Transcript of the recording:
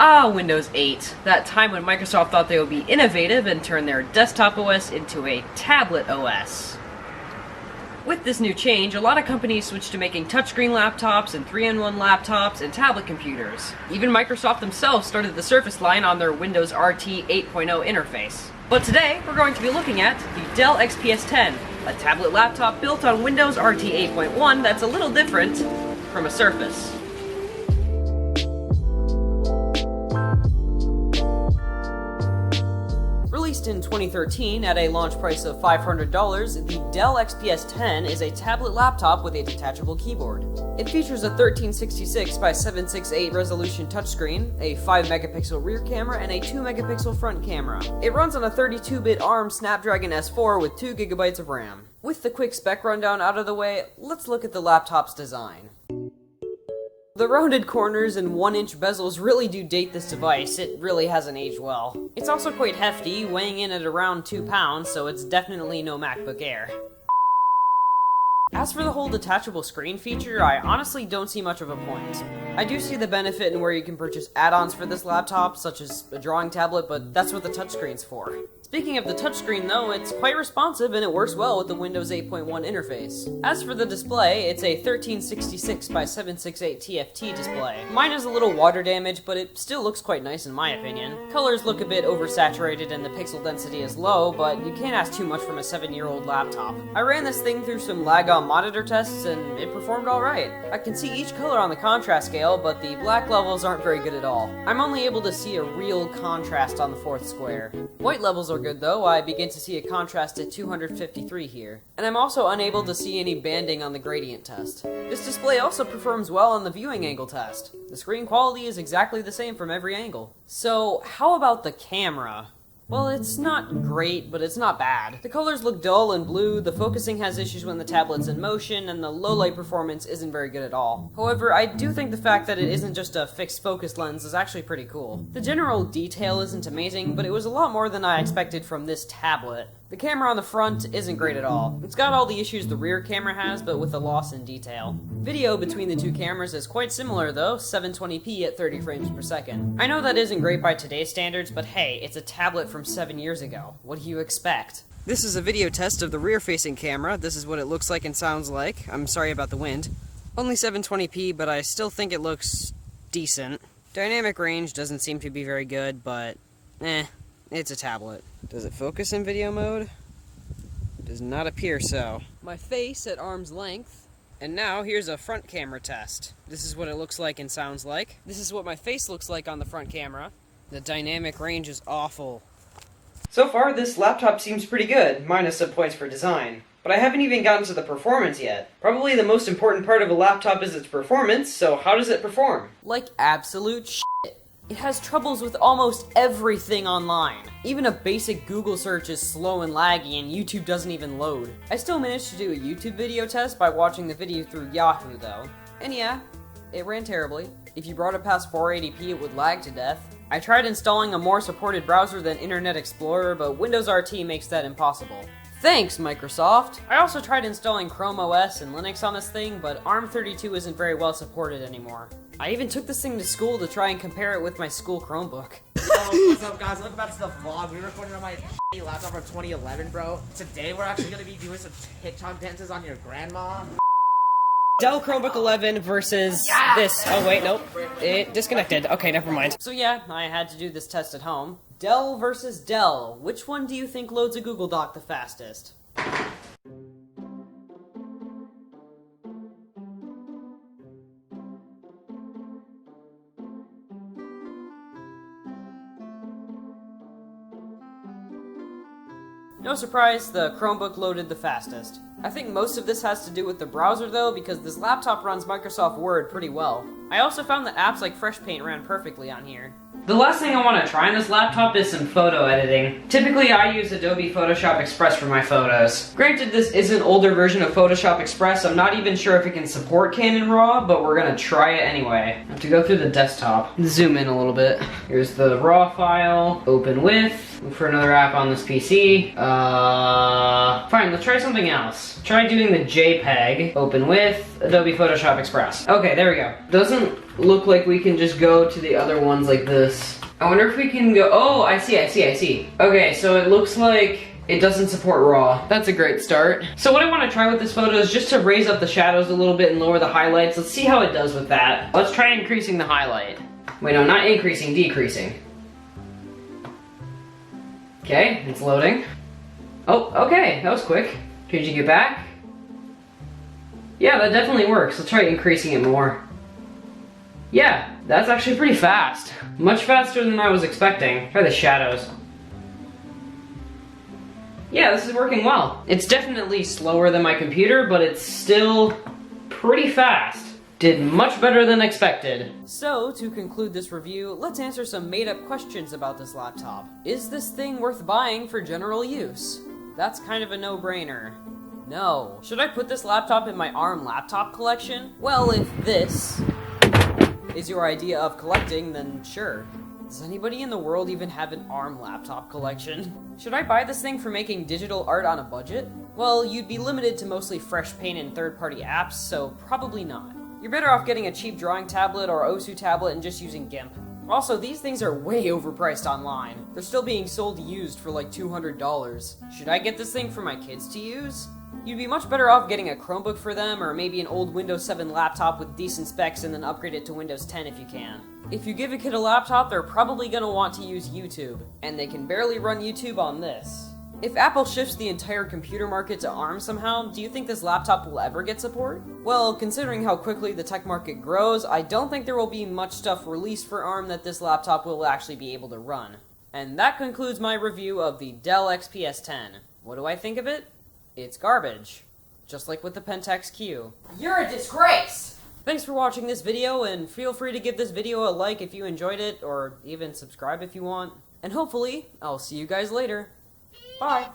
Ah, Windows 8. That time when Microsoft thought they would be innovative and turn their desktop OS into a tablet OS. With this new change, a lot of companies switched to making touchscreen laptops and 3-in-1 laptops and tablet computers. Even Microsoft themselves started the Surface line on their Windows RT 8.0 interface. But today, we're going to be looking at the Dell XPS 10, a tablet laptop built on Windows RT 8.1 that's a little different from a Surface. Released in 2013 at a launch price of $500, the Dell XPS 10 is a tablet laptop with a detachable keyboard. It features a 1366 by 768 resolution touchscreen, a 5-megapixel rear camera, and a 2-megapixel front camera. It runs on a 32-bit ARM Snapdragon S4 with 2 GB of RAM. With the quick spec rundown out of the way, let's look at the laptop's design. The rounded corners and 1-inch bezels really do date this device. It really hasn't aged well. It's also quite hefty, weighing in at around 2 pounds, so it's definitely no MacBook Air. As for the whole detachable screen feature, I honestly don't see much of a point. I do see the benefit in where you can purchase add-ons for this laptop, such as a drawing tablet, but that's what the touchscreen's for. Speaking of the touchscreen though, it's quite responsive and it works well with the Windows 8.1 interface. As for the display, it's a 1366 by 768 TFT display. Mine has a little water damage, but it still looks quite nice in my opinion. Colors look a bit oversaturated and the pixel density is low, but you can't ask too much from a 7-year-old laptop. I ran this thing through some lag on monitor tests and it performed alright. I can see each color on the contrast scale, but the black levels aren't very good at all. I'm only able to see a real contrast on the fourth square. White levels are good though. I begin to see a contrast at 253 here. And I'm also unable to see any banding on the gradient test. This display also performs well on the viewing angle test. The screen quality is exactly the same from every angle. So how about the camera? Well, it's not great, but it's not bad. The colors look dull and blue, the focusing has issues when the tablet's in motion, and the low light performance isn't very good at all. However, I do think the fact that it isn't just a fixed focus lens is actually pretty cool. The general detail isn't amazing, but it was a lot more than I expected from this tablet. The camera on the front isn't great at all. It's got all the issues the rear camera has, but with a loss in detail. Video between the two cameras is quite similar though, 720p at 30 frames per second. I know that isn't great by today's standards, but hey, it's a tablet from 7 years ago. What do you expect? This is a video test of the rear-facing camera. This is what it looks like and sounds like. I'm sorry about the wind. Only 720p, but I still think it looks decent. Dynamic range doesn't seem to be very good, but it's a tablet. Does it focus in video mode? Does not appear so. My face at arm's length. And now here's a front camera test. This is what it looks like and sounds like. This is what my face looks like on the front camera. The dynamic range is awful. So far, this laptop seems pretty good, minus some points for design. But I haven't even gotten to the performance yet. Probably the most important part of a laptop is its performance, so how does it perform? Like absolute shit. It has troubles with almost everything online. Even a basic Google search is slow and laggy and YouTube doesn't even load. I still managed to do a YouTube video test by watching the video through Yahoo though. And yeah, it ran terribly. If you brought it past 480p it would lag to death. I tried installing a more supported browser than Internet Explorer, but Windows RT makes that impossible. Thanks, Microsoft! I also tried installing Chrome OS and Linux on this thing, but ARM32 isn't very well supported anymore. I even took this thing to school to try and compare it with my school Chromebook. Yo, what's up guys? Welcome back to the vlog. We're recording on my laptop from 2011, bro. Today we're actually going to be doing some TikTok dances on your grandma. Dell Chromebook 11 versus this. Oh wait, nope. It disconnected. Okay, never mind. So yeah, I had to do this test at home. Dell versus Dell. Which one do you think loads a Google Doc the fastest? No surprise, the Chromebook loaded the fastest. I think most of this has to do with the browser though, because this laptop runs Microsoft Word pretty well. I also found that apps like Fresh Paint ran perfectly on here. The last thing I want to try on this laptop is some photo editing. Typically I use Adobe Photoshop Express for my photos. Granted, this is an older version of Photoshop Express. I'm not even sure if it can support Canon RAW, but we're gonna try it anyway. I have to go through the desktop. Zoom in a little bit. Here's the RAW file. Open with. Look for another app on this PC. Fine, let's try something else. Try doing the JPEG. Open with Adobe Photoshop Express. Okay, there we go. Doesn't look like we can just go to the other ones like this. I wonder if we can go, oh, I see. Okay, so it looks like it doesn't support RAW. That's a great start. So what I want to try with this photo is just to raise up the shadows a little bit and lower the highlights. Let's see how it does with that. Let's try increasing the highlight. Wait, no, not increasing, decreasing. Okay, it's loading. Oh, okay, that was quick. Changing it back. Yeah, that definitely works. Let's try increasing it more. Yeah, that's actually pretty fast. Much faster than I was expecting. Try the shadows. Yeah, this is working well. It's definitely slower than my computer, but it's still pretty fast. Did much better than expected. So, to conclude this review, let's answer some made-up questions about this laptop. Is this thing worth buying for general use? That's kind of a no-brainer. No. Should I put this laptop in my ARM laptop collection? Well, if this is your idea of collecting, then sure. Does anybody in the world even have an ARM laptop collection? Should I buy this thing for making digital art on a budget? Well, you'd be limited to mostly fresh paint and third-party apps, so probably not. You're better off getting a cheap drawing tablet or OSU tablet and just using GIMP. Also, these things are way overpriced online. They're still being sold used for like $200. Should I get this thing for my kids to use? You'd be much better off getting a Chromebook for them, or maybe an old Windows 7 laptop with decent specs and then upgrade it to Windows 10 if you can. If you give a kid a laptop, they're probably gonna want to use YouTube, and they can barely run YouTube on this. If Apple shifts the entire computer market to ARM somehow, do you think this laptop will ever get support? Well, considering how quickly the tech market grows, I don't think there will be much stuff released for ARM that this laptop will actually be able to run. And that concludes my review of the Dell XPS 10. What do I think of it? It's garbage. Just like with the Pentax Q. You're a disgrace! Thanks for watching this video, and feel free to give this video a like if you enjoyed it, or even subscribe if you want. And hopefully, I'll see you guys later. Bye!